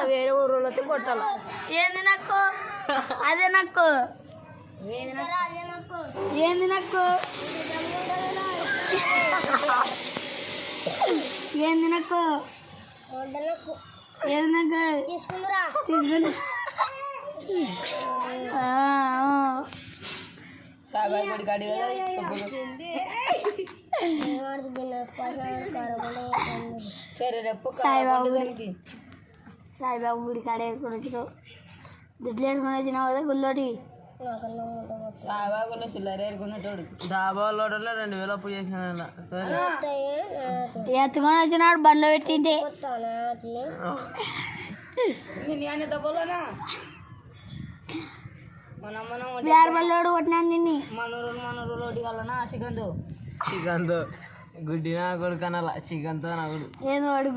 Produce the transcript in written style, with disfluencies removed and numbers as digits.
వేరే ఊళ్ళతో కొట్టాలి. ఏంది నాకు అదే నాకు ఏంది నాకు ఏంది నాకు ఏది నాకు తీసుకుని సాయిబాబు గుడి సాయిబాబు గుడి కాడ వేసుకొని వచ్చినావు దుడ్లు వేసుకొని వచ్చినావు కదా గుళ్ళోటి సాయిబాబులో చిల్లర వేసుకునేటోడు డాబాలో 2000 అప్పు చేసిన ఎత్తుకొని వచ్చినాడు బండ్లో పెట్టింటే బళ్ళోడు కొట్టినాడు నిన్ను మనూరు కలనా చికెన్ గుడ్డినా కొడుకు అనాల చికెన్తో నా కొడుకు ఏదో